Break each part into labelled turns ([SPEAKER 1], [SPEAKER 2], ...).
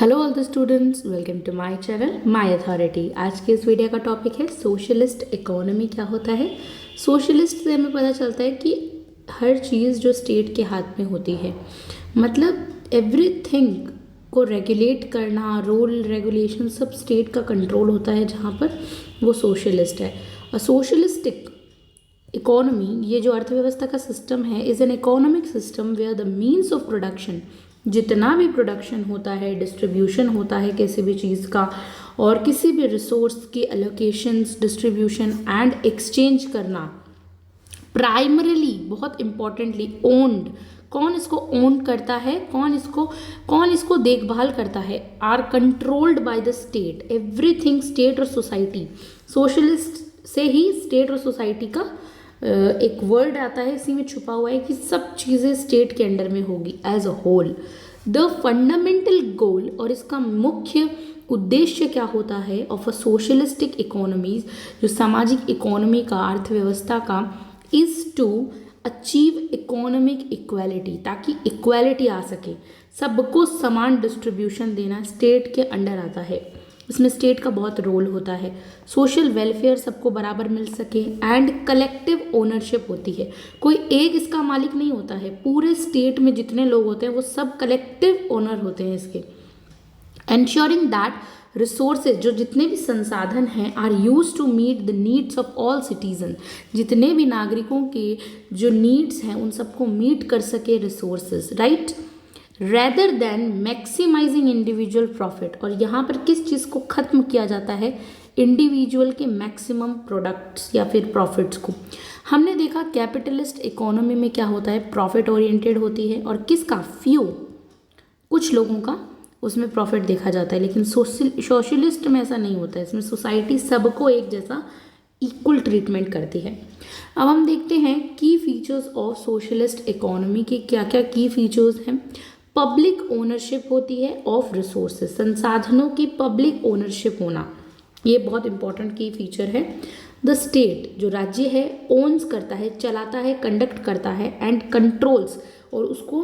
[SPEAKER 1] Hello all the students, welcome to my channel my authority. आज के इस video का टॉपिक है सोशलिस्ट इकोनॉमी क्या होता है। सोशलिस्ट से हमें पता चलता है कि हर चीज़ जो स्टेट के हाथ में होती है, मतलब एवरीथिंग को रेगुलेट करना, रूल रेगुलेशन सब स्टेट का कंट्रोल होता है, जहाँ पर वो सोशलिस्ट है। और सोशलिस्टिक इकोनॉमी, ये जो अर्थव्यवस्था का सिस्टम है, is an economic system where the means of production, जितना भी प्रोडक्शन होता है, डिस्ट्रीब्यूशन होता है किसी भी चीज़ का, और किसी भी रिसोर्स की एलोकेशंस, डिस्ट्रीब्यूशन एंड एक्सचेंज करना, प्राइमरीली बहुत इंपॉर्टेंटली ओन्ड, कौन इसको ओन करता है, कौन इसको देखभाल करता है, are controlled by the state. Everything state और सोसाइटी, सोशलिस्ट से ही स्टेट और सोसाइटी का एक वर्ड आता है, इसी में छुपा हुआ है कि सब चीज़ें स्टेट के अंडर में होगी as a whole. The fundamental goal, और इसका मुख्य उद्देश्य क्या होता है ऑफ अ सोशलिस्टिक इकोनॉमीज, जो सामाजिक इकोनॉमी का, अर्थव्यवस्था का, is to achieve economic equality, ताकि इक्वालिटी आ सके, सबको समान डिस्ट्रीब्यूशन देना स्टेट के अंडर आता है। इसमें स्टेट का बहुत रोल होता है। सोशल वेलफेयर सबको बराबर मिल सके एंड कलेक्टिव ओनरशिप होती है। कोई एक इसका मालिक नहीं होता है, पूरे स्टेट में जितने लोग होते हैं वो सब कलेक्टिव ओनर होते हैं इसके। एंश्योरिंग दैट रिसोर्सेज, जो जितने भी संसाधन हैं, are use to meet the needs of all citizen, जितने भी नागरिकों के जो नीड्स हैं उन सबको मीट कर सके resources, right, rather than maximising individual profit. और यहाँ पर किस चीज़ को ख़त्म किया जाता है, इंडिविजुअल के मैक्सिमम प्रोडक्ट्स या फिर प्रॉफिट्स को। हमने देखा कैपिटलिस्ट इकोनॉमी में क्या होता है, प्रॉफिट ओरिएंटेड होती है, और किसका, फ्यू, कुछ लोगों का उसमें प्रॉफिट देखा जाता है। लेकिन सोशलिस्ट में ऐसा नहीं होता है, इसमें सोसाइटी सबको एक जैसा इक्वल ट्रीटमेंट करती है। अब हम देखते हैं की फीचर्स ऑफ सोशलिस्ट इकोनॉमी के क्या क्या की फीचर्स हैं। पब्लिक ओनरशिप होती है ऑफ रिसोर्सेज, संसाधनों की पब्लिक ओनरशिप होना, ये बहुत इंपॉर्टेंट की फीचर है। द स्टेट, जो राज्य है, ओन्स करता है, चलाता है, कंडक्ट करता है, एंड कंट्रोल्स, और उसको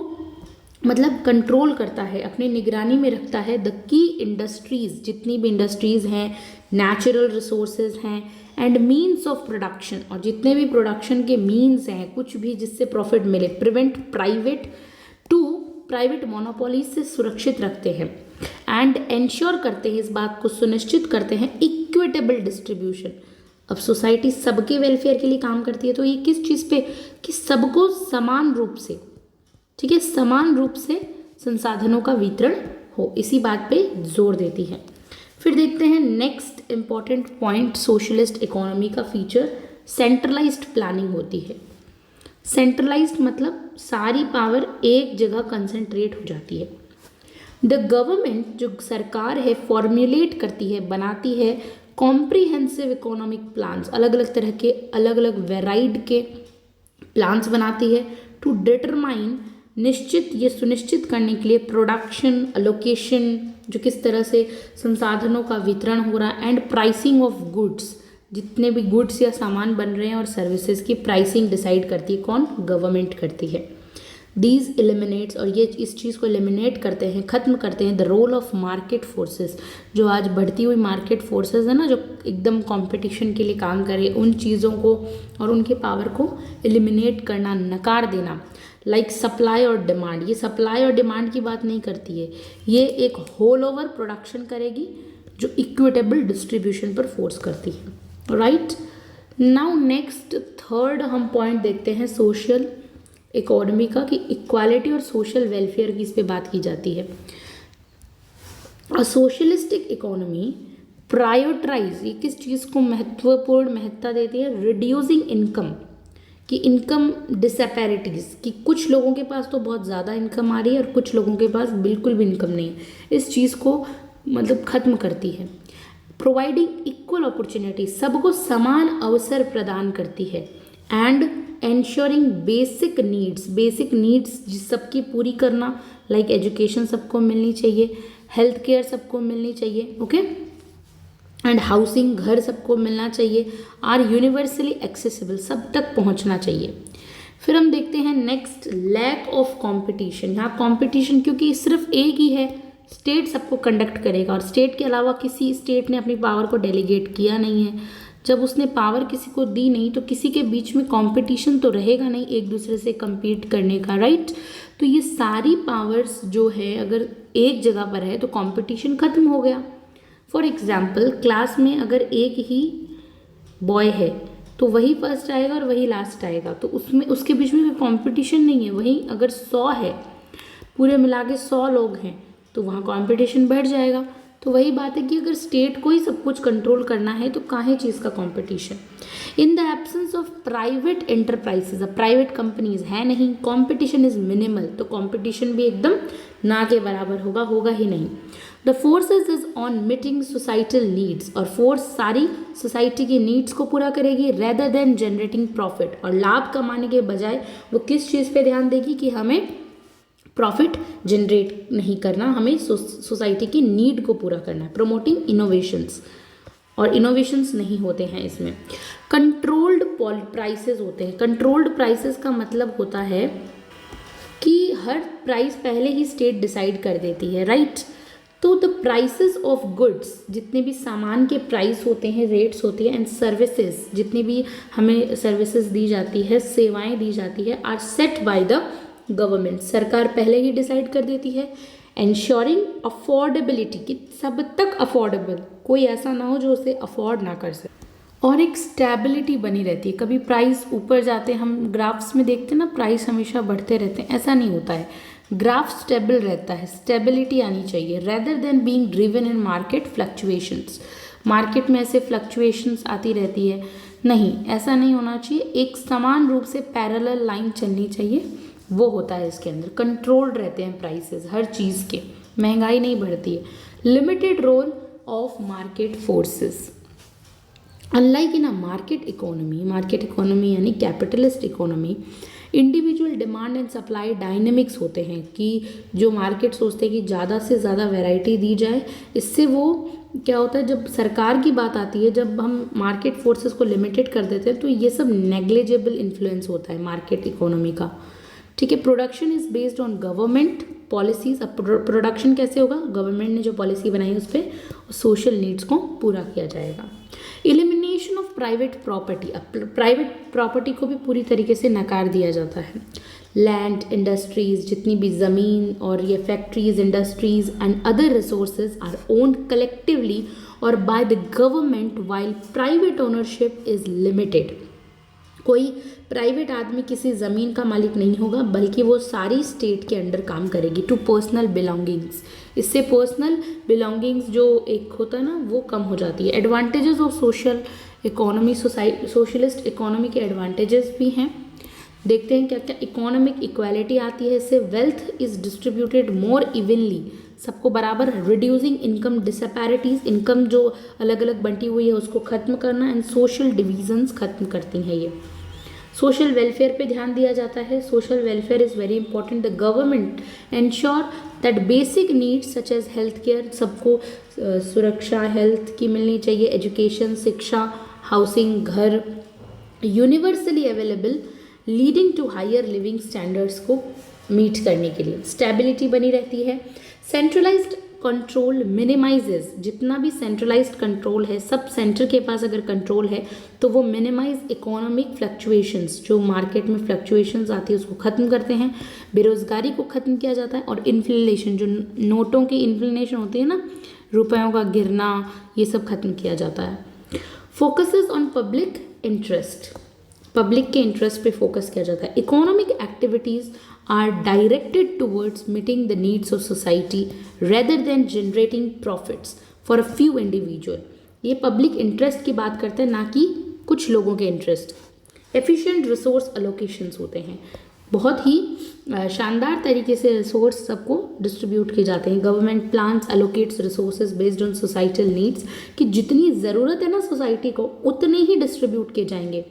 [SPEAKER 1] मतलब कंट्रोल करता है, अपने निगरानी में रखता है, द की इंडस्ट्रीज, जितनी भी इंडस्ट्रीज हैं, नेचुरल रिसोर्सेज हैं, एंड मीन्स ऑफ प्रोडक्शन, और जितने भी प्रोडक्शन के मीन्स हैं, कुछ भी जिससे प्रॉफिट मिले, प्रिवेंट प्राइवेट मोनोपोली से सुरक्षित रखते हैं, एंड एंश्योर करते हैं, इस बात को सुनिश्चित करते हैं, इक्विटेबल डिस्ट्रीब्यूशन। अब सोसाइटी सबके वेलफेयर के लिए काम करती है, तो ये किस चीज़ पे, कि सबको समान रूप से, ठीक है, समान रूप से संसाधनों का वितरण हो, इसी बात पे जोर देती है। फिर देखते हैं next important point socialist economy का फीचर, सेंट्रलाइज्ड प्लानिंग होती है। सेंट्रलाइज्ड मतलब सारी पावर एक जगह कंसंट्रेट हो जाती है। द गवर्नमेंट, जो सरकार है, फॉर्मुलेट करती है, बनाती है कॉम्प्रिहेंसिव इकोनॉमिक प्लान्स, अलग अलग तरह के, अलग अलग वेराइड के प्लान्स बनाती है, टू डिटरमाइन, निश्चित, ये सुनिश्चित करने के लिए, प्रोडक्शन, अलोकेशन, जो किस तरह से संसाधनों का वितरण हो रहा है, एंड प्राइसिंग ऑफ गुड्स, जितने भी गुड्स या सामान बन रहे हैं और सर्विसेज की प्राइसिंग डिसाइड करती है कौन, गवर्नमेंट करती है। दीज एलिमिनेट्स, और ये इस चीज़ को एलिमिनेट करते हैं, ख़त्म करते हैं, the role of market forces, जो आज बढ़ती हुई मार्केट फोर्सेस है ना, जो एकदम कंपटीशन के लिए काम करे, उन चीज़ों को और उनके पावर को एलिमिनेट करना, नकार देना। लाइक सप्लाई और डिमांड, ये सप्लाई और डिमांड की बात नहीं करती है, ये एक होल ओवर प्रोडक्शन करेगी जो इक्विटेबल डिस्ट्रीब्यूशन पर फोर्स करती है, राइट। नाउ नेक्स्ट थर्ड हम पॉइंट देखते हैं सोशल इकोनॉमी का, कि इक्वालिटी और सोशल वेलफेयर की इस पे बात की जाती है। अ सोशलिस्टिक इकोनॉमी प्रायोरिटाइज, ये किस चीज़ को महत्वपूर्ण महत्ता देती है, रिड्यूसिंग इनकम, कि इनकम डिसपैरिटीज़, कि कुछ लोगों के पास तो बहुत ज़्यादा इनकम आ रही है और कुछ लोगों के पास बिल्कुल भी इनकम नहीं है, इस चीज़ को मतलब ख़त्म करती है। प्रोवाइडिंग इक्वल अपॉर्चुनिटी, सबको समान अवसर प्रदान करती है, एंड एंश्योरिंग बेसिक नीड्स सबकी पूरी करना, लाइक एजुकेशन सबको मिलनी चाहिए, हेल्थ केयर सबको मिलनी चाहिए, ओके, एंड हाउसिंग, घर सबको मिलना चाहिए, आर यूनिवर्सली एक्सेसिबल, सब तक पहुंचना चाहिए। फिर हम देखते हैं नेक्स्ट, लैक ऑफ कंपटीशन। यहाँ कंपटीशन क्योंकि सिर्फ एक ही है, स्टेट सबको कंडक्ट करेगा और स्टेट के अलावा किसी स्टेट ने अपनी पावर को डेलीगेट किया नहीं है। जब उसने पावर किसी को दी नहीं तो किसी के बीच में कंपटीशन तो रहेगा नहीं एक दूसरे से compete करने का, राइट। तो ये सारी पावर्स जो है अगर एक जगह पर है तो कंपटीशन खत्म हो गया। फॉर एग्जाम्पल क्लास में अगर एक ही बॉय है तो वही फर्स्ट आएगा और वही लास्ट आएगा, तो उसमें उसके बीच में कोई कंपटीशन नहीं है। वहीं अगर 100 है, पूरे मिला के 100 लोग हैं तो वहाँ कंपटीशन बढ़ जाएगा। तो वही बात है कि अगर स्टेट को ही सब कुछ कंट्रोल करना है तो काहे चीज़ का competition. In the absence of private enterprises, private companies है नहीं, कंपटीशन इज मिनिमल, तो कंपटीशन भी एकदम ना के बराबर होगा, होगा ही नहीं। The forces is on meeting societal needs, और फोर्स सारी सोसाइटी की नीड्स को पूरा करेगी रेदर देन जनरेटिंग प्रॉफिट, और लाभ कमाने के बजाय वो किस चीज़ पे ध्यान देगी कि हमें प्रॉफिट जनरेट नहीं करना, हमें सोसाइटी की नीड को पूरा करना है। प्रोमोटिंग इनोवेशंस, और इनोवेशंस नहीं होते हैं इसमें। कंट्रोल्ड प्राइसेस होते हैं। कंट्रोल्ड प्राइसेस का मतलब होता है कि हर प्राइस पहले ही स्टेट डिसाइड कर देती है, राइट। तो द प्राइसेस ऑफ गुड्स, जितने भी सामान के प्राइस होते हैं, रेट्स होती है, एंड सर्विसेज, जितनी भी हमें सर्विसेज दी जाती है, सेवाएं दी जाती है, are set by the government, सरकार पहले ही डिसाइड कर देती है। एंश्योरिंग अफोर्डेबिलिटी, कि सब तक अफोर्डेबल, कोई ऐसा ना हो जो उसे अफोर्ड ना कर सके, और एक स्टेबिलिटी बनी रहती है। कभी प्राइस ऊपर जाते हैं, हम ग्राफ्स में देखते हैं ना, प्राइस हमेशा बढ़ते रहते हैं, ऐसा नहीं होता है। ग्राफ स्टेबल रहता है, स्टेबिलिटी आनी चाहिए। रेदर देन बीइंग ड्रिवन इन मार्केट फ्लक्चुएशंस, मार्केट में ऐसे फ्लक्चुएशंस आती रहती है, नहीं, ऐसा नहीं होना चाहिए। एक समान रूप से पैरेलल लाइन चलनी चाहिए, वो होता है इसके अंदर। कंट्रोल्ड रहते हैं प्राइसेस हर चीज़ के, महंगाई नहीं बढ़ती है। Limited role of market forces, unlike in a market economy यानी capitalist economy, individual demand and supply dynamics होते हैं, कि जो मार्केट सोचते हैं कि ज़्यादा से ज़्यादा वैरायटी दी जाए। इससे वो क्या होता है, जब सरकार की बात आती है, जब हम मार्केट फोर्सेस को लिमिटेड कर देते हैं तो ये सब नेग्लिजिबल इन्फ्लुएंस होता है मार्केट इकोनॉमी का, ठीक है। Production is based on government policies. अब प्रोडक्शन कैसे होगा, गवर्नमेंट ने जो पॉलिसी बनाई उस पर सोशल नीड्स को पूरा किया जाएगा। एलिमिनेशन ऑफ प्राइवेट प्रॉपर्टी, अब प्राइवेट प्रॉपर्टी को भी पूरी तरीके से नकार दिया जाता है। लैंड, इंडस्ट्रीज, जितनी भी ज़मीन और ये factories, industries and other resources are owned collectively और by the government while private ownership is limited. कोई प्राइवेट आदमी किसी ज़मीन का मालिक नहीं होगा, बल्कि वो सारी स्टेट के अंडर काम करेगी। टू पर्सनल बिलोंगिंग्स, इससे पर्सनल बिलोंगिंग्स जो एक होता है ना, वो कम हो जाती है। Advantages of social economy, socialist economy के एडवांटेजेस भी हैं, देखते हैं क्या क्या। इकोनॉमिक इक्वालिटी आती है इससे। Wealth is distributed more evenly, सबको बराबर। रिड्यूसिंग इनकम डिसपैरिटीज़, इनकम जो अलग अलग बंटी हुई है उसको ख़त्म करना। एंड सोशल डिविजन्स ख़त्म करती हैं ये। सोशल वेलफेयर पे ध्यान दिया जाता है। Social welfare is very important. The government ensure that basic needs such as health care, सबको सुरक्षा हेल्थ की मिलनी चाहिए, एजुकेशन, शिक्षा, हाउसिंग, घर universally available, leading to higher living standards को मीट करने के लिए। स्टेबिलिटी बनी रहती है। सेंट्रलाइज्ड कंट्रोल मिनिमाइजेज, जितना भी सेंट्रलाइज्ड कंट्रोल है, सब सेंटर के पास अगर कंट्रोल है तो वो मिनिमाइज इकोनॉमिक फ्लक्चुएशंस, जो मार्केट में फ्लक्चुएशंस आती है उसको ख़त्म करते हैं। बेरोज़गारी को ख़त्म किया जाता है। और इन्फ्लेशन, जो नोटों की इन्फ्लेशन होती है ना, रुपयों का गिरना, ये सब ख़त्म किया जाता है। Focuses on public interest, public के इंटरेस्ट पे फोकस किया जाता है। Economic activities are directed towards meeting the needs of society rather than generating profits for a few individual. ये पब्लिक इंटरेस्ट की बात करते हैं, ना कि कुछ लोगों के इंटरेस्ट। एफिशिएंट रिसोर्स अलोकेशंस होते हैं, बहुत ही शानदार तरीके से रिसोर्स सबको डिस्ट्रीब्यूट किए जाते हैं। Government plans allocates resources based on societal needs, कि जितनी ज़रूरत है ना सोसाइटी को उतने ही डिस्ट्रीब्यूट किए जाएंगे,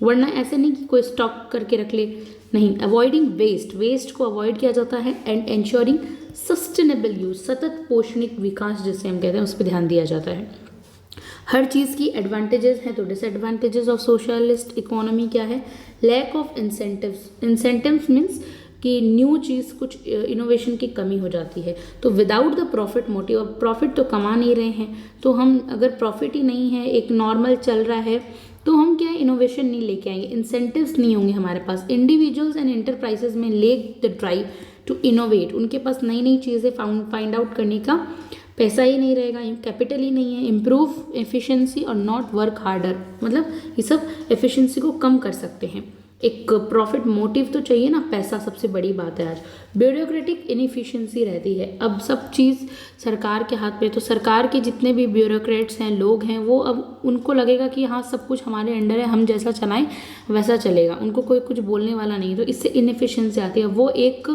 [SPEAKER 1] वरना ऐसे नहीं कि कोई स्टॉक करके रख ले, नहीं। अवॉइडिंग वेस्ट, वेस्ट को अवॉइड किया जाता है। एंड एंश्योरिंग सस्टेनेबल यूज, सतत पोषणिक विकास जिसे हम कहते हैं, उस पर ध्यान दिया जाता है। हर चीज़ की एडवांटेजेस हैं, तो डिसएडवांटेजेस ऑफ सोशलिस्ट इकोनॉमी क्या है? Lack of incentives, incentives means कि न्यू चीज़ कुछ इनोवेशन की कमी हो जाती है। तो विदाउट द प्रॉफिट मोटिव, अब प्रॉफिट तो कमा नहीं रहे हैं, तो हम अगर प्रॉफिट ही नहीं है, एक नॉर्मल चल रहा है, तो हम क्या इनोवेशन नहीं लेके आएंगे, इंसेंटिव्स नहीं होंगे हमारे पास। इंडिविजुअल्स एंड एंटरप्राइजेज में lack the drive to innovate, उनके पास नई नई चीज़ें फाइंड आउट करने का पैसा ही नहीं रहेगा, कैपिटल ही नहीं है। इम्प्रूव एफिशिएंसी और नॉट वर्क हार्डर, मतलब ये सब एफिशिएंसी को कम कर सकते हैं। एक प्रॉफिट मोटिव तो चाहिए ना, पैसा सबसे बड़ी बात है आज। ब्यूरोक्रेटिक इनएफिशिएंसी रहती है, अब सब चीज़ सरकार के हाथ पे, तो सरकार के जितने भी ब्यूरोक्रेट्स हैं, लोग हैं, वो अब उनको लगेगा कि हाँ सब कुछ हमारे अंडर है, हम जैसा चलाएं वैसा चलेगा, उनको कोई कुछ बोलने वाला नहीं, तो इससे इनएफिशिएंसी आती है। वो एक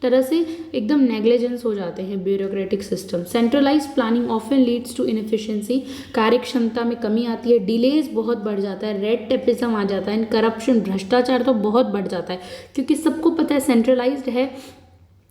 [SPEAKER 1] तरह से एकदम नेग्लिजेंस हो जाते हैं bureaucratic system. Centralize planning often leads to inefficiency, कार्य क्षमता में कमी आती है, डिलेज बहुत बढ़ जाता है, रेड टेपिज्म आ जाता है, करप्शन भ्रष्टाचार तो बहुत बढ़ जाता है, क्योंकि सबको पता है सेंट्रलाइज्ड है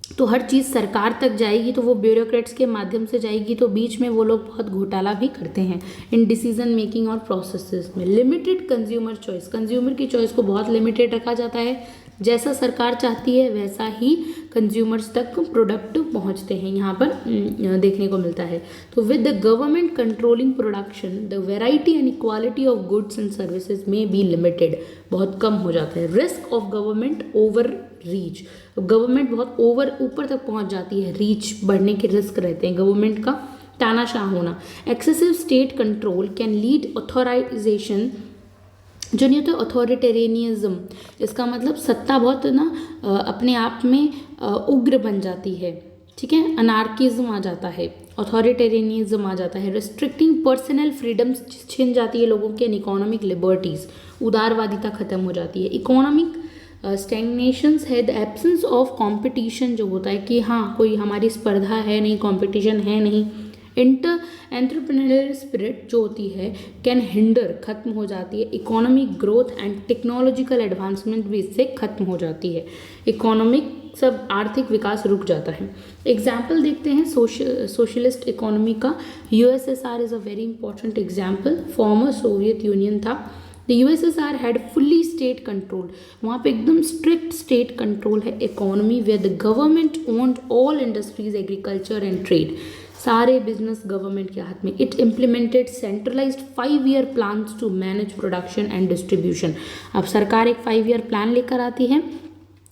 [SPEAKER 1] तो हर चीज़ सरकार तक जाएगी, तो वो ब्यूरोक्रेट्स के माध्यम से जाएगी, तो बीच में वो लोग बहुत घोटाला भी करते हैं इन डिसीजन मेकिंग और प्रोसेसेस में। लिमिटेड कंज्यूमर चॉइस, कंज्यूमर की चॉइस को बहुत लिमिटेड रखा जाता है, जैसा सरकार चाहती है वैसा ही कंज्यूमर्स तक प्रोडक्ट पहुंचते हैं, यहाँ पर देखने को मिलता है। तो with the government controlling production, the variety and equality of goods and services में बी लिमिटेड, बहुत कम हो जाता है। Risk of government over reach, government बहुत ऊपर तक पहुंच जाती है, रीच बढ़ने के रिस्क रहते हैं गवर्नमेंट का, तानाशाह होना। Excessive state control can lead authorization, जो नहीं होता ऑथोरिटेरियनिज्म, इसका मतलब सत्ता बहुत ना अपने आप में उग्र बन जाती है, ठीक है, अनार्किज्म आ जाता है, ऑथोरिटेरियनिज्म आ जाता है। रिस्ट्रिक्टिंग पर्सनल फ्रीडम्स छिन जाती है लोगों के, इकोनॉमिक लिबर्टीज, उदारवादिता खत्म हो जाती है। इकोनॉमिक स्टैग्नेशंस है द एब्सेंस ऑफ कंपटीशन, जो होता है कि हाँ कोई हमारी स्पर्धा है नहीं, कंपटीशन है नहीं। एंटरप्रेन्योरियल स्पिरिट जो होती है कैन हिंडर, खत्म हो जाती है। Economic growth and technological advancement भी इससे खत्म हो जाती है, इकोनॉमिक सब आर्थिक विकास रुक जाता है। एग्जाम्पल देखते हैं सोशलिस्ट इकोनॉमी का। USSR is a very important example, former Soviet Union था। The USSR had fully state control, वहाँ पे एकदम स्ट्रिक्ट स्टेट कंट्रोल है economy, where the government owned all industries, agriculture and trade, सारे business government के हाथ में। It implemented centralised 5-year plans to manage production and distribution, अब सरकार एक 5-year प्लान लेकर आती है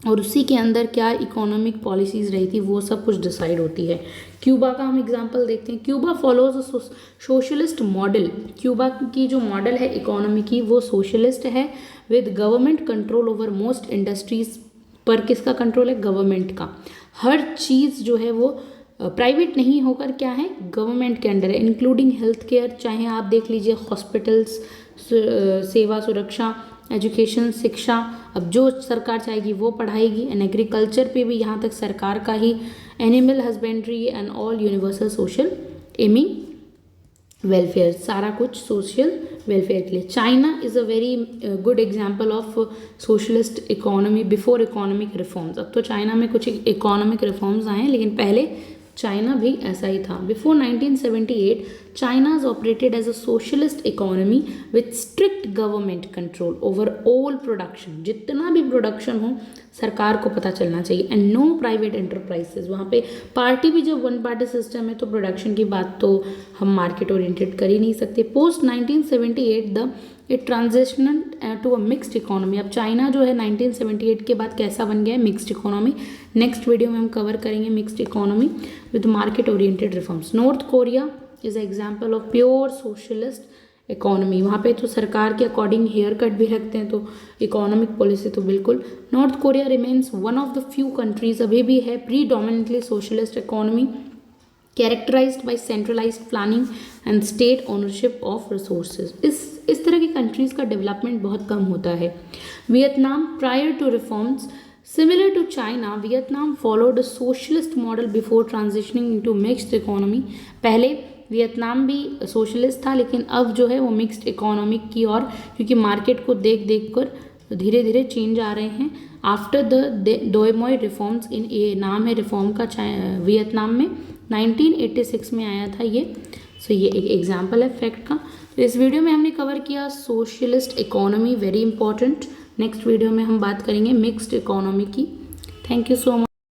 [SPEAKER 1] और उसी के अंदर क्या इकोनॉमिक पॉलिसीज़ रही थी वो सब कुछ डिसाइड होती है। क्यूबा का हम एग्जांपल देखते हैं। Cuba follows a socialist model, Cuba की जो मॉडल है इकोनॉमी की वो सोशलिस्ट है, with government control over most industries, पर किसका कंट्रोल है, गवर्नमेंट का। हर चीज़ जो है वो प्राइवेट नहीं होकर क्या है, गवर्नमेंट के अंडर है, इंक्लूडिंग हेल्थ केयर, चाहे आप देख लीजिए हॉस्पिटल्स, सेवा सुरक्षा, एजुकेशन, शिक्षा, अब जो सरकार चाहेगी वो पढ़ाएगी। एंड एग्रीकल्चर पे भी यहाँ तक सरकार का ही, animal husbandry and all universal social aiming welfare, सारा कुछ सोशल वेलफेयर के लिए। China is a very good example of socialist economy before economic reforms. अब तो चाइना में कुछ इकोनॉमिक रिफॉर्म्स आए हैं, लेकिन पहले चाइना भी ऐसा ही था। Before 1978 China is operated as a socialist economy with strict government control over all production, जितना भी प्रोडक्शन हो सरकार को पता चलना चाहिए। एंड नो प्राइवेट एंटरप्राइजेज, वहाँ पे पार्टी भी जब वन पार्टी सिस्टम है तो प्रोडक्शन की बात तो हम मार्केट ओरिएंटेड कर ही नहीं सकते। Post 1978 the it transition to a mixed economy, अब चाइना जो है 1978 के बाद कैसा बन गया है, मिक्स्ड इकोनॉमी। नेक्स्ट वीडियो में हम कवर करेंगे mixed economy with market oriented reforms. North Korea is example of pure socialist economy, वहाँ पे तो सरकार के अकॉर्डिंग हेयर कट भी रखते हैं, तो इकोनॉमिक पॉलिसी तो बिल्कुल। North Korea remains one of the few countries, अभी भी है predominantly socialist economy, characterized by centralized planning and state ownership of resources. इस तरह की कंट्रीज़ का डेवलपमेंट बहुत कम होता है। Vietnam prior to reforms, similar to China, Vietnam followed a socialist model before transitioning into mixed economy. पहले Vietnam भी सोशलिस्ट था, लेकिन अब जो है वो मिक्स्ड इकोनॉमिक की ओर, क्योंकि मार्केट को देख देख कर धीरे धीरे चेंज आ रहे हैं। आफ्टर द डोएमोई रिफॉर्म्स, इन ये नाम है रिफॉर्म का वियतनाम में, 1986 में आया था ये। सो ये एक एग्जाम्पल है फैक्ट का। तो इस वीडियो में हमने कवर किया socialist economy, very important. Next video में हम बात करेंगे मिक्स्ड इकोनॉमी की। Thank you so much.